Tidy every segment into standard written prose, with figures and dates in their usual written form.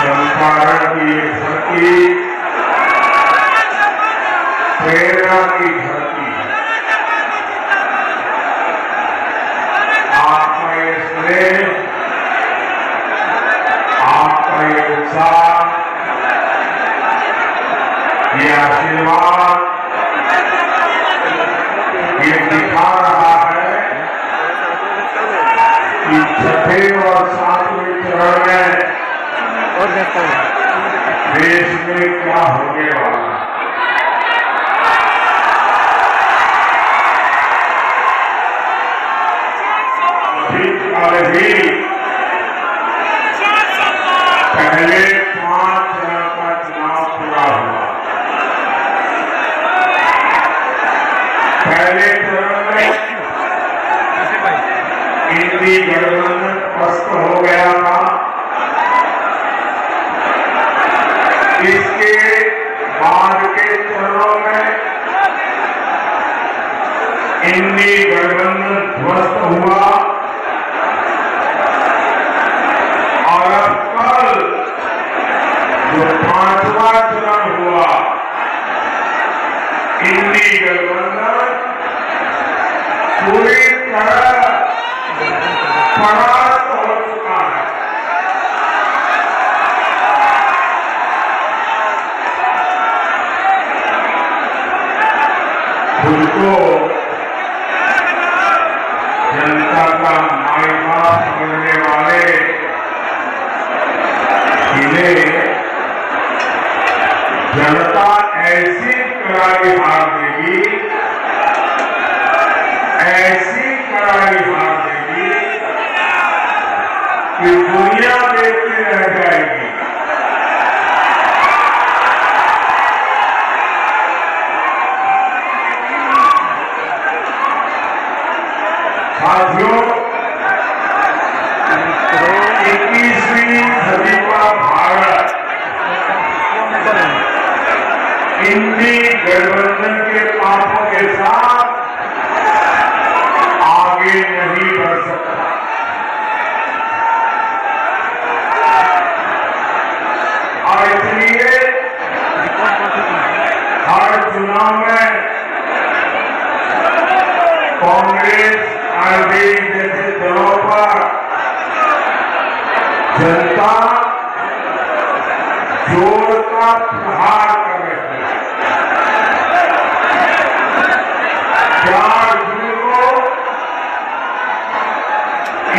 चंपारण की ये धरती प्रेरणा की धरती है। आपका ये स्नेह, आपका ये उत्साह, ये आशीर्वाद ये दिखा रहा है कि छठे और सातवें चरण में देश में क्या होने वाला है। अभी पहले 5 चरण का चुनाव पूरा हुआ। पहले चरण में इंडी गठबंधन पस्त हो गया था। इसके बाद के चरणों में इंडी गठबंधन ध्वस्त हुआ और अब कल जो 5वां चरण हुआ, इंडी गठबंधन पूरी तरह परास्त हो चुका है। उनको जनता का माई बाप समझने वाले इन्हें जनता ऐसी करारी हार देगी, ऐसी करारी हार देगी कि दुनिया देखते रह जाएगी। साथियों, 21वीं सदी का भारत इंडी गठबंधन के पापों के साथ आगे नहीं बढ़ सकता। और इसलिए हर चुनाव में कांग्रेस आरजेडी जैसे दलों पर जनता जोर का प्रहार कर रही है। 4 जून को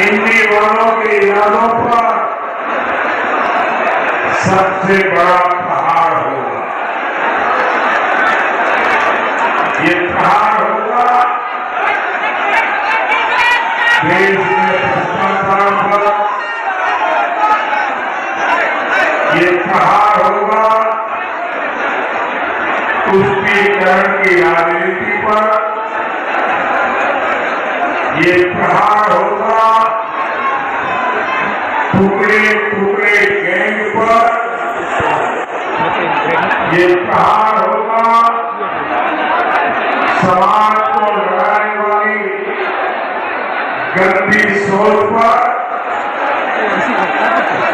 इंडी वालों के इरादों पर सबसे बड़ा प्रहार होगा। ये प्रहार होगा देश में भ्रष्टाचार पर, ये प्रहार होगा तुष्टीकरण की राजनीति पर, ये प्रहार होगा टुकड़े टुकड़े गैंग पर, ये प्रहार होगा समाज को लड़ाने वाली गंदी सोच पर,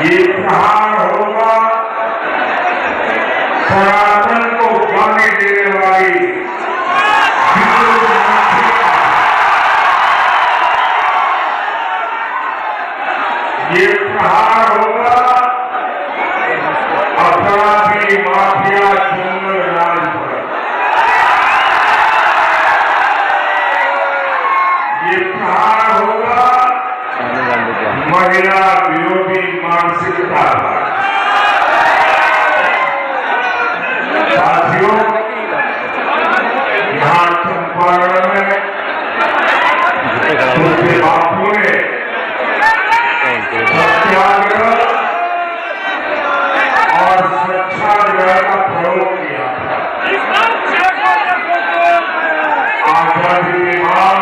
ये प्रहार होगा सनातन को गाली देने वाली ये प्रहार होगा अपराधी माफिया जंगल राज पर, ये प्रहार होगा महिला विरोधी मानसिकता पर। साथियों, यहाँ चंपारण में पूज्य बापू ने सत्याग्रह और स्वच्छाग्रह का प्रयोग किया था। आजादी के बाद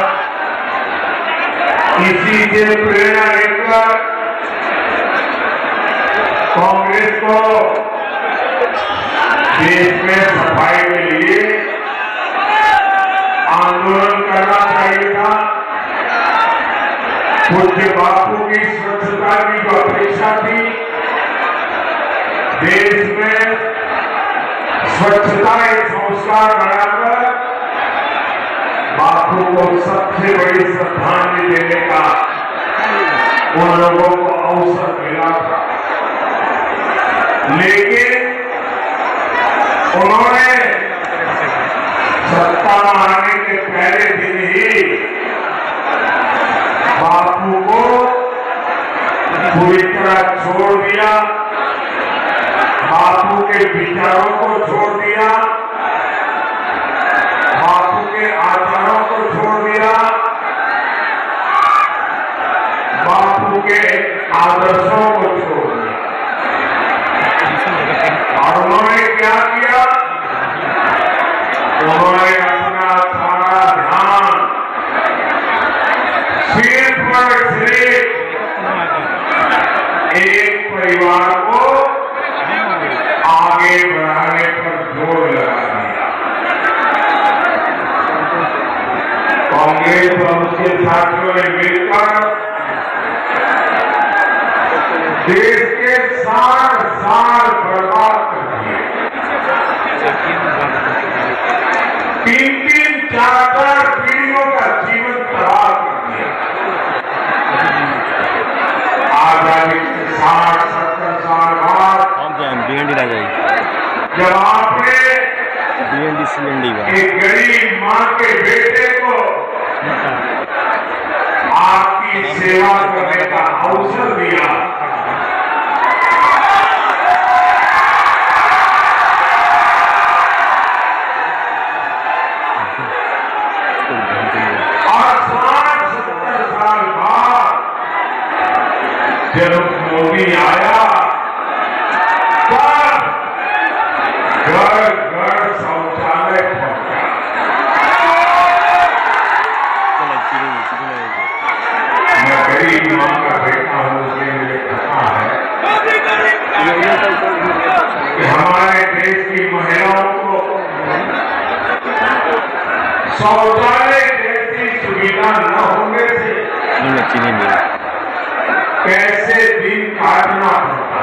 इसी से प्रेरणा लेकर कांग्रेस को देश में सफाई के लिए आंदोलन करना चाहिए था। पूज्य बापू की स्वच्छता की जो अपेक्षा थी देश में स्वच्छता एक संस्कार बनाकर बापू को सबसे बड़ी श्रद्धांजलि देने का उन लोगों को अवसर मिला था, लेकिन उन्होंने सत्ता में आने के पहले दिन ही बापू को पूरी तरह छोड़ दिया, बापू के विचारों को छोड़ दिया, बापू के आचारों को छोड़ दिया, बापू के आदर्शों को छोड़ दिया। और उन्होंने क्या किया? उन्होंने अपना सारा ध्यान सिर्फ और सिर्फ एक परिवार को आगे बढ़ाने पर जोर लगा दिया। कांग्रेस और उसके साथियों ने मिलकर देश के सार बर्बाद कर दिए। 3-3, 4-4 पीढ़ियों का जीवन खराब कर दिया। आजादी के 60-70 साल बाद जब आपने एक गरीब मां के बेटे को आपकी सेवा करने का अवसर दिया, और 60-70 साल बाद जब मोदी आया तब घर घर शौचालय पहुंचा। मैं गरीब मां का बेटा हूं, इसलिए मुझे पता है कि हमारे देश की महिलाओं को शौचालय जैसी सुविधा न होने से कैसे दिन काटना पड़ता।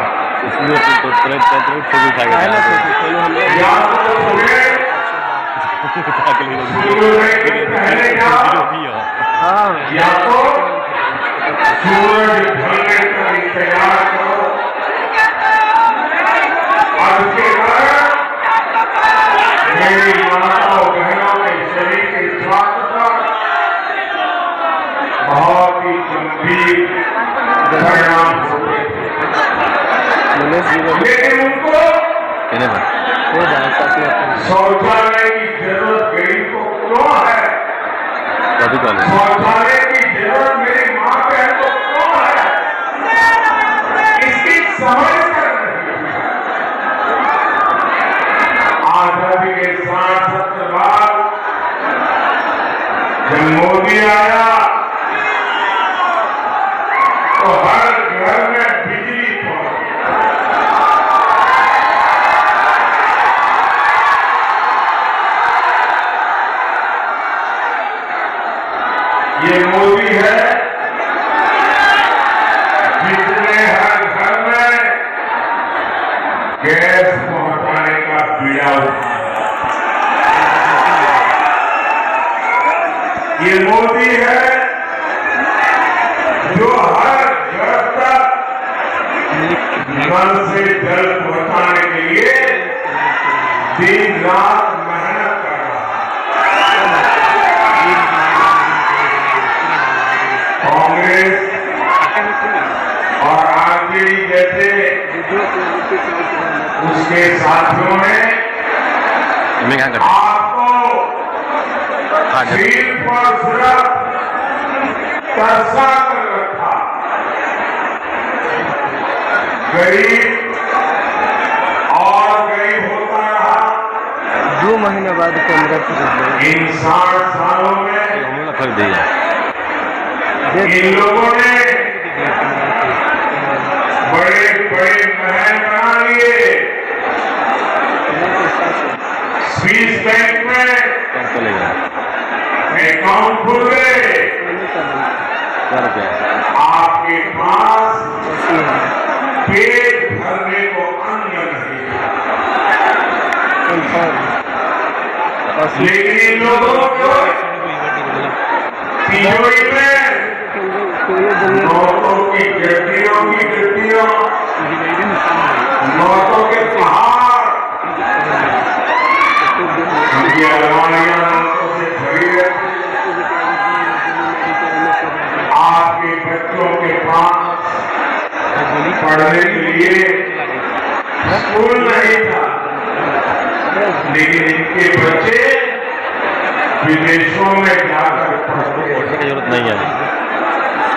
या तो सूर्योदय के पहले जाओ, या तो सूरज ढलने का इंतजार करो, और उसके बाद मेरी माताओं बहनों के शरीर के स्वास्थ्य पर बहुत ही गंभीर परिणाम होते थे। लेकिन उनको शौचालय की जरूरत गरीब को क्यों है? शौचालय की जरूरत मेरी माँ बहन को क्यों है? इसकी समझ कर नहीं। आजादी के 60-70 बाद जब मोदी आया तो हर घर में बिजली पहुंच गई। ये मोदी है जिसने हर घर में गैस पहुंचाने का बीड़ा उठाया। ये मोदी है जो हर घर तक नल से जल पहुंचाने के लिए दिन रात मेहनत कर रहा है। कांग्रेस और आरजेडी जैसे उसके साथियों ने आपको सिर्फ और सिर्फ तरसा कर रखा। गरीब और गरीब होता रहा। 2 महीने बाद इन 60 सालों में इन लोगों ने बड़े बड़े महल बना लिए। स्विस बैंक में अकाउंट खुल गए। आपके पास पेट भरने को अन्न नहीं था, लेकिन इन लोगों को तिजोरी में नोटों की गड्डियों नोटों के पहाड़, उनकी अलमारियां नोटों से भरी रहती। आपके बच्चों के पास पढ़ने के लिए स्कूल नहीं था, लेकिन इनके बच्चे विदेशों में जाकर पढ़ते। ऑर्डर की जरूरत नहीं है,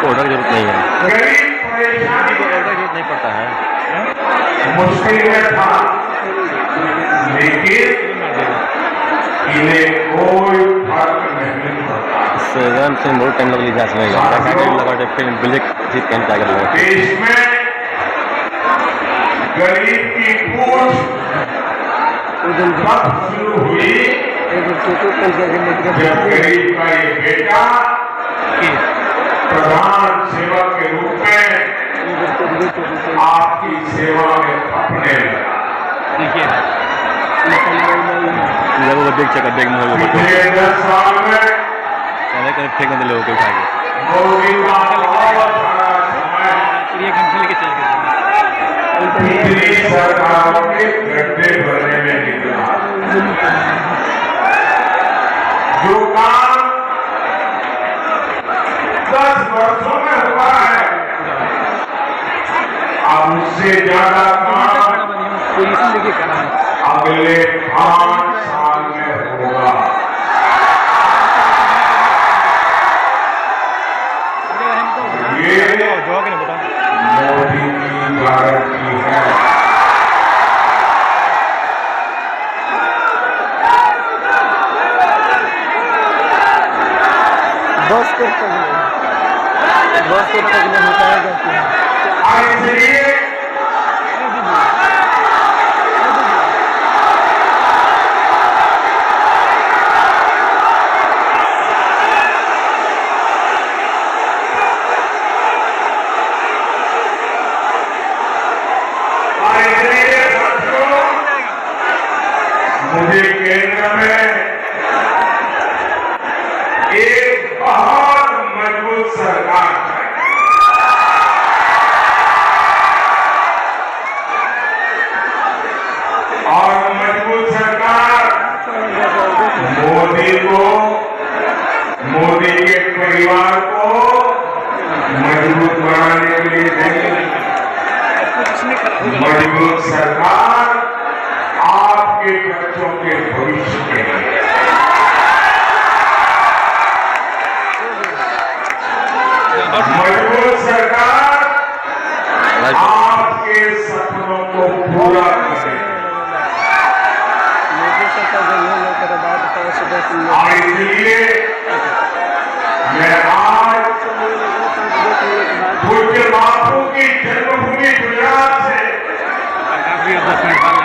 ऑर्डर की जरूरत नहीं है, गरीब परेशानी ऑर्डर की जरूरत नहीं पड़ता है। मुश्किल में था, लेकिन इन्हें कोई फर्क नहीं पड़ता। सेवन से बहुत टाइम लग लीजिए इसमें लगा फिर ब्लैक जीत पहन के आगे लगा। देश में गरीब की पूछ तब शुरू हुई जब गरीब का ये बेटा प्रधान सेवक के रूप में आपकी सेवा में अपने लगा। लोगों को देख चक्कर देख मोह पिछले 10 साल में चले कर फेंक दे लोगों को उठा के मोदी का बहुत सारा समय पिछली सरकारों के गड्ढे भरने में निकला। जो काम 10 वर्षों में हुआ है, अब उससे ज्यादा काम अगले 5 साल में होगा। ये मोदी की गारंटी है। बस को तकने होता है। और इसलिए मुझे केंद्र में एक बहुत मजबूत सरकार है। और मजबूत सरकार मोदी को, मोदी के परिवार को मजबूत बनाने के लिए नहीं, मजबूत सरकार आपके बच्चों के भविष्य के लिए। मजबूत सरकार आपके सपनों को पूरा करे। और इसलिए मैं आज पूज्य बापू की जन्मभूमि गुजरात से,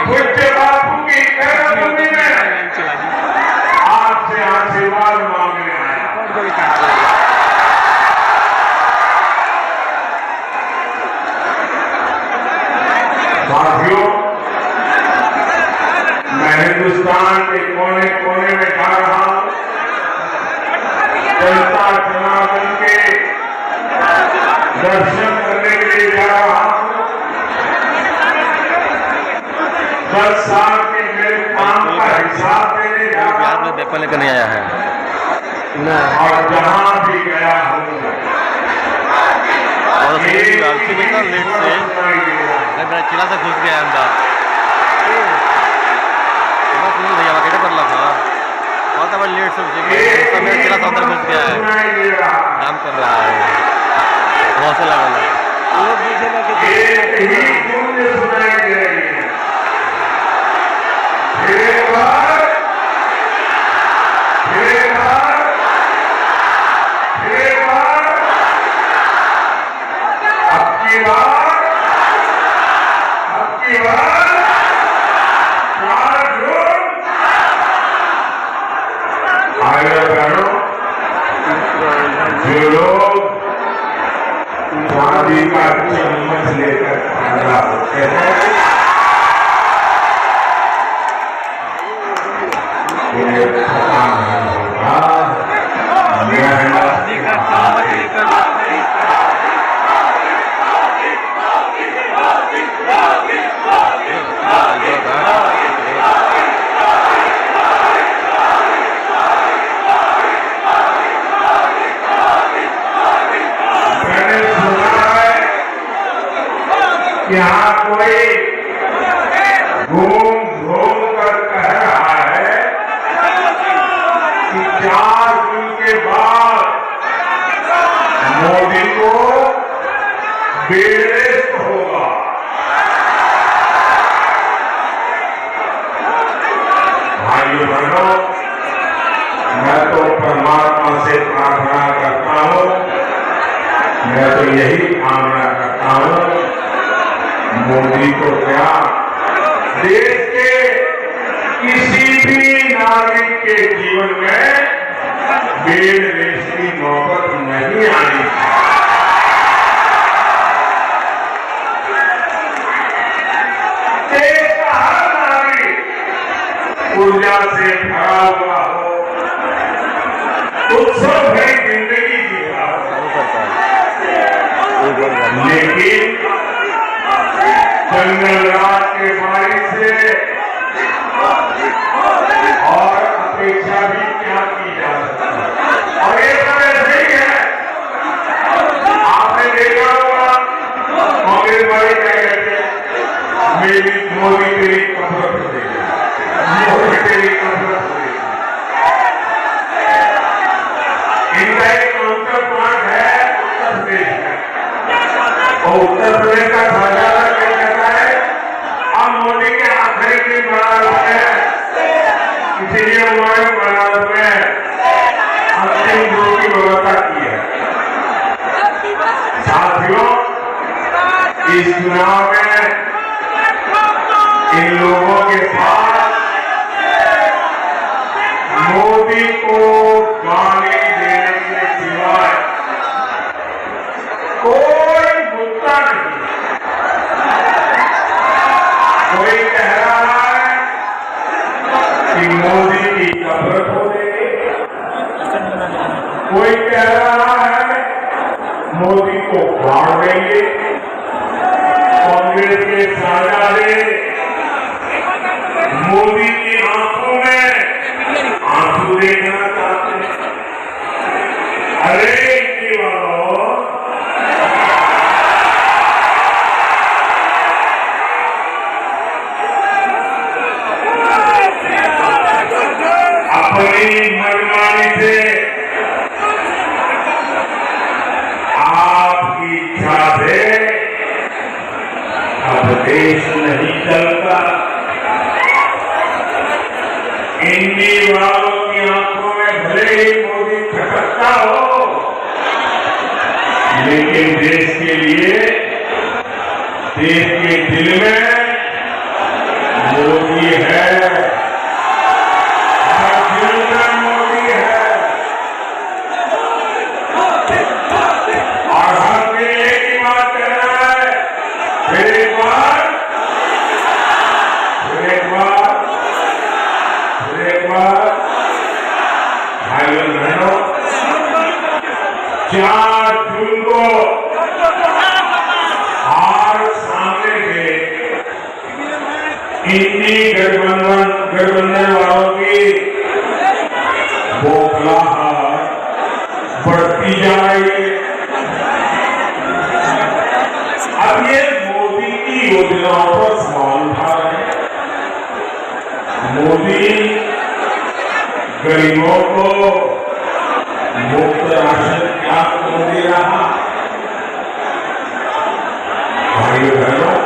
पूज्य बापू की कर्मभूमि में आपसे आशीर्वाद मांगने आया। साथियों, मैं हिंदुस्तान के कोने कोने में जा रहा हूं, जनता जनार्दन के दर्शन करने के लिए जा रहा हूं। 10 साल के मेरे काम का हिसाब देने जा रहा हूं। पेपर लेकर नहीं आया है और जहां भी गया हूं, और लेट से मेरा चिला से घुस गया अंदर भैया वगैरह कर लगा बहुत बड़ा लेट से मेरा चिला से अंदर घुस गया है, काम कर रहा है बहुत से लगा एक ही गूंज सुनाई दे रही है। एक बार, एक बार, एक बार, अब की बार, अब की बार 4 जून। आगे बढ़ो, जो लोग शादी का चम्मच लेकर खाना होते हैं यहाँ कोई घूम घूम कर कह रहा है कि 4 जून के बाद मोदी को बेड रेस्ट होगा। भाइयों बहनों, मैं तो परमात्मा से प्रार्थना करता हूं, मैं तो यही कामना करता हूं, मोदी को क्या देश के किसी भी नागरिक के जीवन में बेड रेस्ट की नौबत नहीं आनी चाहिए। देश का हर नागरिक ऊर्जा से भरा हुआ हो, उत्सव भरी जिंदगी जी रहा हो, लेकिन जंगल राज के बारिश से और अपेक्षा भी क्या की जा सकती है। और ये सब ऐसे ही है। आपने देखा होगा कांग्रेस वाले क्या कहते हैं, मेरी मोदी तेरी कसरत हो देगी, मोदी तेरी कसरत हो देगी। इनका एक काउंटर पार्ट है उत्तर प्रदेश है, और उत्तर प्रदेश का सरकार क्या कहता है, अब मोदी के आखिरी दिन बनारस है, इसीलिए उन्होंने बनारस में अंतिम गुरु की व्यवस्था की है। साथियों, इस चुनाव में इन लोगों के पास मोदी को गाली देने के सिवाय कोई मुद्दा नहीं। कोई कह रहा है कि मोदी की कसरत हो देगी, कोई कह रहा है मोदी को गाड़ देंगे। कांग्रेस के साझारे मोदी की आंखों में आंसू देखना चाहते हैं। अरे इनकी वालों, अपनी मनमानी से आपकी इच्छा से अब देश नहीं चलता। इंडी वालों की आंखों में भले ही मोदी खटकता हो, लेकिन देश के लिए, देश के दिल में मोदी है, हर दिल में मोदी है। और हर दिल एक ही बात कह रहा है, फिर एक बार, फिर एक बार, फिर एक बार। भाइयों बहनों, 4 जून को हार सामने के इंडी गठबंधन वालों की बौखलाहट बढ़ती जा रही है। अब ये मोदी की योजनाओं पर सवाल उठा रहे हैं। मोदी गरीबों को मुफ्त राशन क्या क्यों दे रहा? भाइयों बहनों,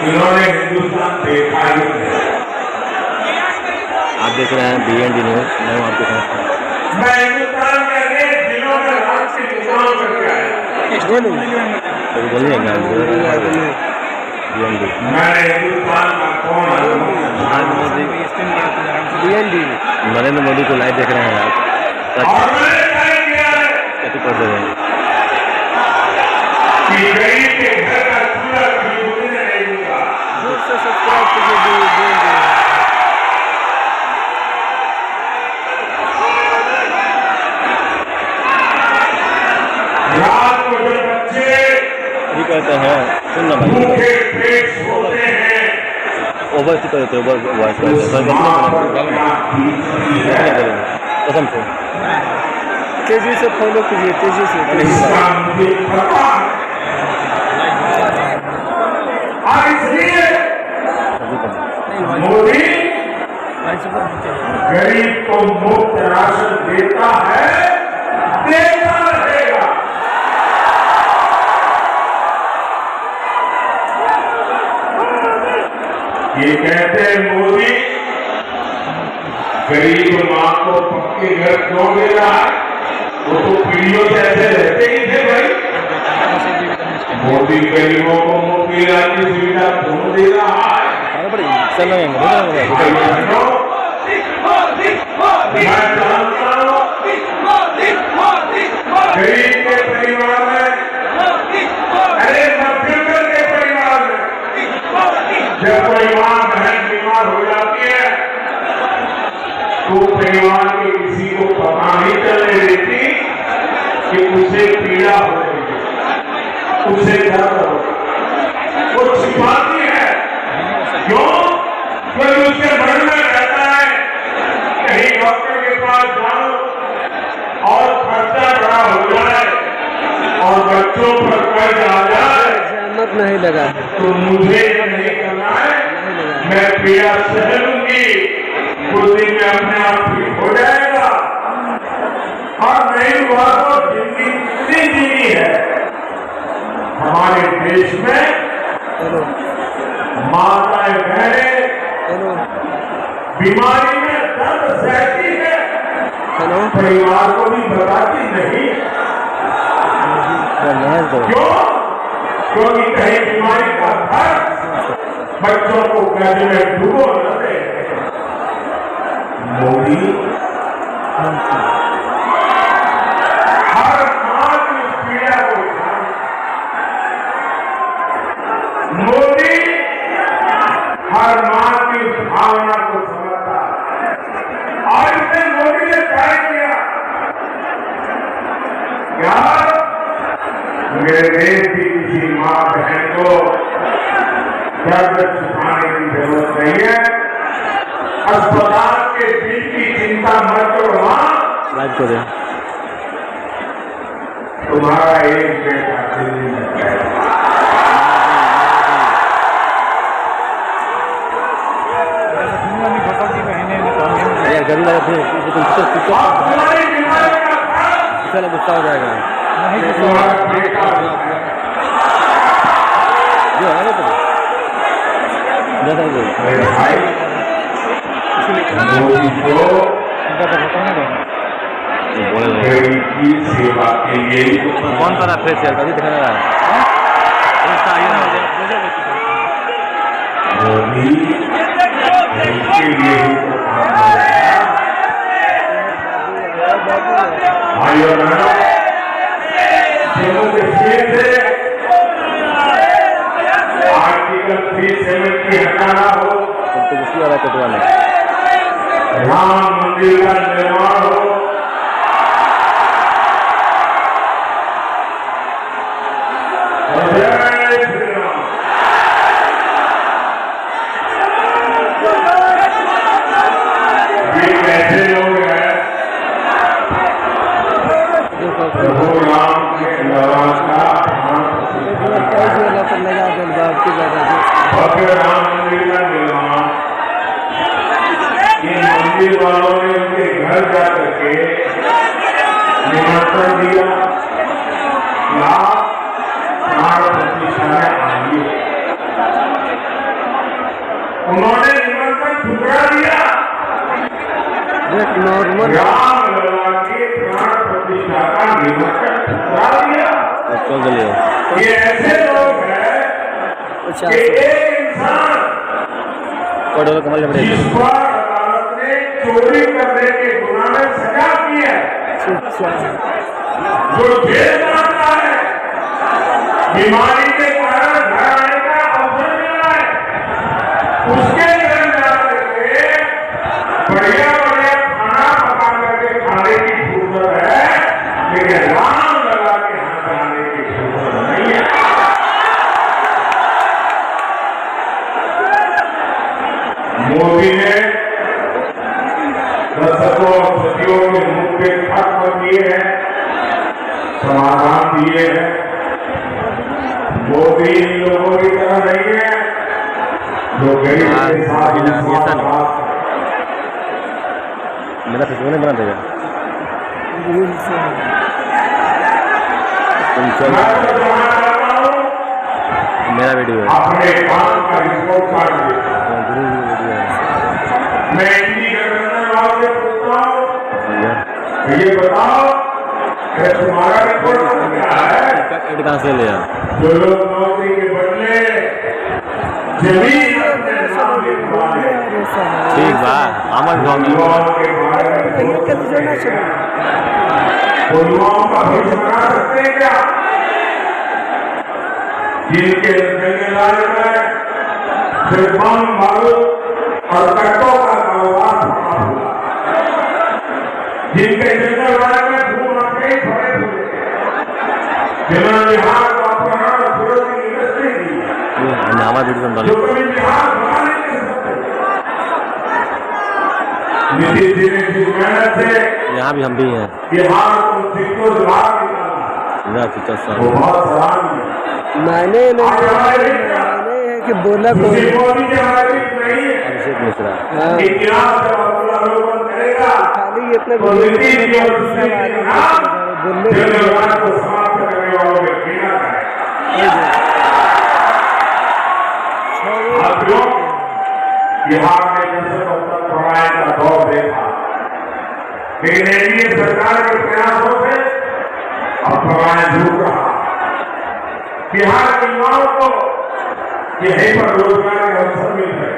इन्होंने हिंदुस्तान देखा ही नहीं। आप देख रहे हैं BND न्यूज, मैं हूं आपके साथ। मैं हिंदुस्तान के अनेक जिलों में रात से चुनाव करके आया। तो बोलिए क्या BND मैंने हिंदुस्तान का कौन नरेंद्र मोदी को लाइव देख रहे हैं आप, और मैंने तय किया है कैसे कर दे रहे हैं कि गरीब के घर का चूल्हा कभी बुझने नहीं दूंगा। सब्सक्राइब कीजिए। रात को जब बच्चे ये कहते हैं, सुनना भाई, भूखे पेट सोते हैं, ओवर से कहते हैं, ओवर वॉइस कहते हैं, कसम से तेजी से फॉलो कीजिए, तेजी से। इसका मुझे पता है। मोदी गरीब को मुफ्त राशन देता है, देता रहेगा। ये कहते हैं मोदी गरीब मां को पक्के घर क्यों दे रहा है, वो तो पीढ़ियों से ऐसे रहते ही थे भाई। मोदी गरीबों को मुफ्त इलाज की सुविधा क्यों दे रहा है? मैं जानता हूं गरीब के परिवार में, अरे मध्यम वर्ग के परिवार में जब कोई मां बहन बीमार हो जाती है तो परिवार के किसी को पता नहीं चलने देती कि उसे पीड़ा हो रही है, उसे दर्द हो रहा है, वो छिपाती है। क्यों? क्योंकि उसके मन में रहता है कहीं डॉक्टर के पास जाऊं और खर्चा बड़ा हो जाए और बच्चों पर कर्ज आ जाए, जहमत नहीं लगा है, तो मुझे नहीं करना है, मैं पीड़ा सह लूंगी, कुछ दिन में अपने आप ठीक हो जाएगा। और नहीं हुआ तो जिंदगी कितनी जीनी है। हमारे देश में हेलो माताएं बहनें हेलो बीमारी में दर्द सहती है, हेलो परिवार को भी बताती नहीं। क्यों? क्योंकि कहीं बीमारी का खर्च बच्चों को कर्ज में डूबो न दे। मोदी हर मां की पीड़ा को जानता, मोदी हर मां की भावना को समझता है। और इसने मोदी ने तय किया यार मेरे देश की किसी मां बहन को दर्द छुपाने की जरूरत नहीं है, अस्पताल के बिल की चिंता मत करो मां, लाइव कर दे। तुम्हारा एक बेटा दिल्ली में रहेगा। यार गरीब लगा फिर और तुम्हारी बीमारी का खर्च चलो गुस्सा हो जाएगा तुम्हारा बेटा जो है ना तो मेरे भाई मोदी को गरीब की सेवा के लिए कौन सा फ्रेश यार कभी दिखाने रहा है मोदी गरीब के लिए ही तो काम कर रहा है। भाइयों बहनों, जम्मू कश्मीर से आर्टिकल 370 हटाना हो, तो किसी वाला कटवाना राम मंदिर का निर्माण हो, जय श्री राम। ये कैसे लोग हैं प्रभु राम के नवाज का भव्य राम मंदिर का निर्माण, इन मंदिर वालों ने उनके घर जाकर के निमंत्रण दिया या प्राण प्रतिष्ठा में आइए, उन्होंने निमंत्रण ठुकरा दिया। नॉर्मल राम लला के प्राण प्रतिष्ठा का निमंत्रण ठुकरा दिया। ये ऐसे लोग हैं कि एक इंसान कमल जिस पर अदालत ने चोरी करने के गुनाह में सजा की है, जो जेल जाता है, बीमारी के कारण घर आने का अवसर मिला है, उसके घर जाकर के बढ़िया बढ़िया खाना पका करके खाने की जरूरत है, लेकिन राम लगा के हाथ आने की जरूरत नहीं है। मोदी ने दशकों सदियों के मुद्दे खत्म किए हैं, समाधान दिए हैं। मोदी इन लोगों की तरह नहीं है जो गरीब के साथ ये इंसाफ था ना। था। मेरा फेसबुक नहीं बना देगा तुम चल मैं तो कहना चाहता हूं, मेरा वीडियो है अपने काम का रिपोर्ट कार्ड दे। गुरु जी का वीडियो है मैं हिंदी के गवर्नर वालों से पूछता हूँ, भैया ये बताओ कि तुम्हारा रिपोर्ट कार्ड क्या है? एड कहाँ से लिया जो लोग नौकरी के बदले जमीन अपने नाम लिखवाए, ठीक बा हमारे गाँव में युवाओं के बारे में सोच सकते हैं। वो युवाओं का भविष्य बना सकते हैं क्या? जिनके जंगल लाल में सिर्फ बम बारूद और कट्टों का कारोबार हुआ, जिनके जंगल वाले में भूख रखे खड़े हुए, जिन्होंने बिहार को अपहरण और विरोधी इंडस्ट्री दी, हमारा वीडियो बन जो कभी बिहार बना नहीं कर सकते। नीतीश जी ने जिस मेहनत से यहाँ भी हम भी हैं बिहार को दिग्गज बाहर निकाला, मेरा टीचर वो साहब बहुत सराहनीय है। मैंने आज हमारे देश का मैंने है कि बोला कौन सुशील मोदी जी हमारे बीच नहीं है। अभिषेक मिश्रा हाँ इतिहास जब अवलोकन करेगा खाली अपने तो नीतीश जी और सुशील जी का नाम बोलने जंगलवाद को समाप्त करने वालों में गिना है। अब जो बिहार में जैसे डॉक्टर पढ़ाई का दौर देखा, लेकिन एनडीए सरकार के प्रयासों से अब पढ़ाई झूठ रहा। बिहार के युवाओं को यहीं पर रोजगार के अवसर मिल रहे।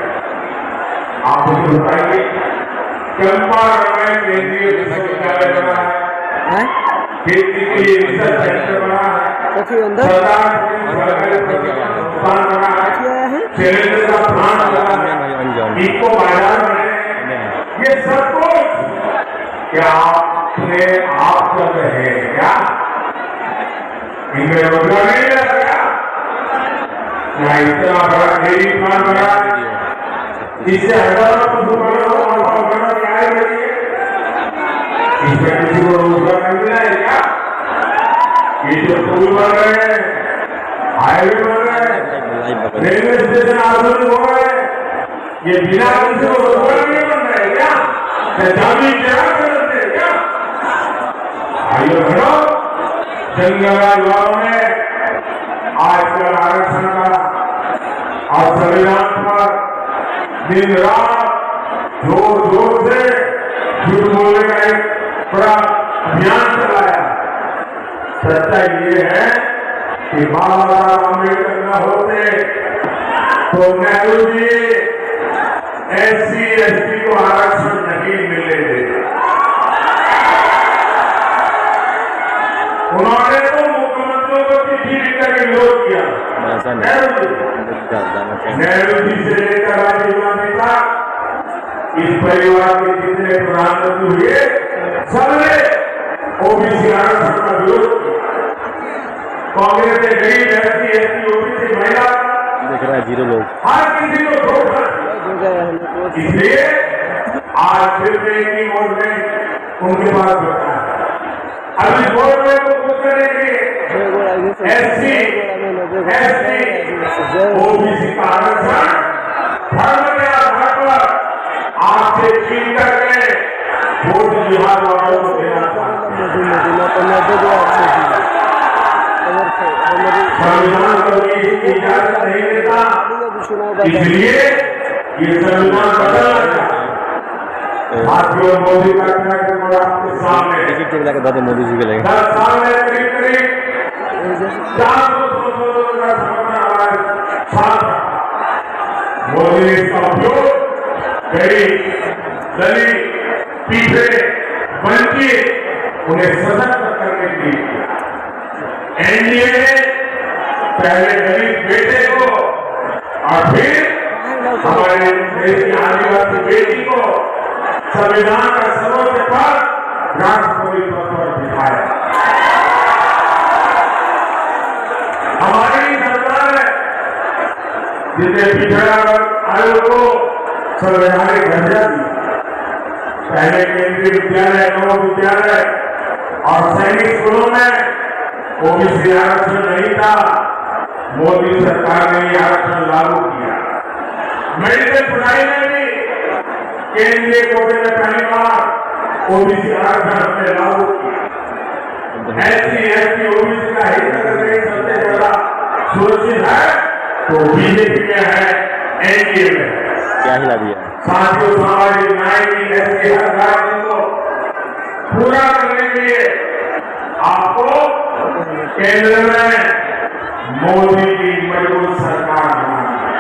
आप मुझे बताइए, चंपारण में केंद्रीय विश्वविद्यालय बना है, हैं खेती के लिए रिसर्च सेंटर बना है, कथी अंदर सरदार संस्थान बना है, कथी आया है सिलेंडर का प्लांट लगा है, इनको बाजार में ये सब कुछ क्या आपने आप कर रहे हैं क्या? इनमें रोजगार नहीं मिला क्या? या इतना बड़ा डेयरी प्लांट बना है, इससे हजारों पशुपालकों को क्या मिली है? इसमें किसी को रोजगार नहीं मिला है क्या? ये जो पुल बन रहे हैं, हाईवे बन रहे हैं, रेलवे स्टेशन आधुनिक हो रहे हैं, ये बिना किसी को रोजगार नहीं बन रहे हैं क्या? जामी क्या करते हैं क्या? आइए बहनों, जंगल युवाओं ने आजकल आरक्षण का और संविधान पर दिन रात जोर जोर से झूठ बोलने का एक बड़ा अभियान चलाया। सच्चाई ये है कि बाबा साहब अम्बेडकर न होते तो नेहरू जी SC ST को आरक्षण नहीं मिलने देते। उन्होंने तो मुख्यमंत्रियों को चिट्ठी लिखकर विरोध किया। ऐसा नेहरू जी से लेकर राजीव गांधी तक इस परिवार के जितने प्रधानमंत्री हुए सबने ओबीसी आरक्षण का विरोध किया। कांग्रेस ने गरीब SC ST ओबीसी महिला देख रहा है जीरो लोग हर किसी को धोखा दिया। हो गया है इसलिए आज फिर से एक ही वोट में उनके पास बचा है। अभी वोट में तो कुछ करेंगे SC ST ओबीसी का आरक्षण धर्म के आधार पर आपसे छीन करके वोट बिहार वालों को देना संविधान कभी इसकी इजाजत नहीं देता। इसलिए ये संविधान बदलना चाहिए। भारतीय मोदी का ट्रैक आपके सामने टिकट टिक जाके दादा मोदी जी के लेंगे 10 साल में करीब करीब 400 संशोधन का समर्थन हमारे साथ रखा। मोदी ने इसका उपयोग गरीब दलित पीछे वंचित उन्हें सशक्त करने के लिए किया। एनडीए ने पहले दलित बेटे को और फिर हमारे देश की आदिवासी बेटी को संविधान का सर्वोच्च पद राष्ट्रपति पद पर बिठाया। हमारी सरकार है जिसने पिछड़ा वर्ग आयोग को संवैधानिक दर्जा दिया। पहले केंद्रीय विद्यालय नव विद्यालय और सैनिक स्कूलों में ओबीसी आरक्षण नहीं था। मोदी सरकार ने यह आरक्षण लागू किया। मेडिकल पढ़ाई में भी केंद्रीय कोटे में पहली बार ओबीसी आरक्षण में लागू किया। एससी एसटी ओबीसी का हित करने सबसे ज्यादा सुरक्षित है तो बीजेपी में है, एनडीए में है। क्या हिला दिया है? साथियों, सामाजिक न्याय की ऐसी हर कार्य को पूरा करने के लिए आपको केंद्र में मोदी की मजबूत सरकार बनानी है।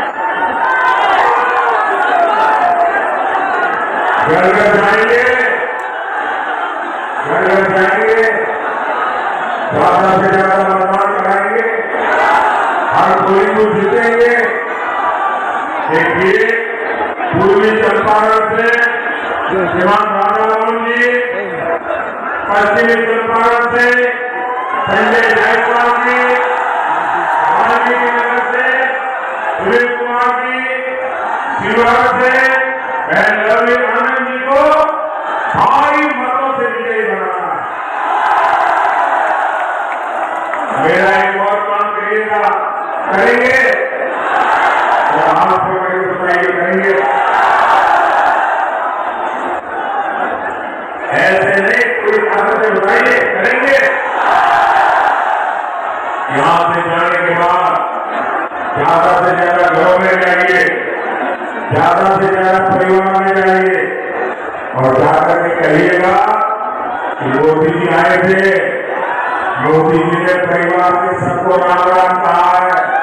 घर घर जाएंगे, ज्यादा से ज्यादा मतदान कराएंगे, हर कोई को जीतेंगे। देखिए, पूर्वी चंपारण से श्रीमान राधा मोहन जी, पश्चिमी चंपारण से संजय जायसवाल जी, वाल्मीकि नगर से सुनील कुमार जी, शिवहर से बहन लवली आनंद जी को भारी मतों से विजयी बनाना है। मेरा एक और काम करिएगा, करेंगे तो आपको बताइए, करेंगे। ऐसे नहीं, कोई आदत से बताइए, करेंगे। यहां से जाने के बाद ज्यादा से ज्यादा घरों में जाइए, ज्यादा से ज्यादा परिवार में जाइए और जाकर के कहिएगा कि मोदी जी आए थे, मोदी जी ने परिवार के सबको राम राम कहा है।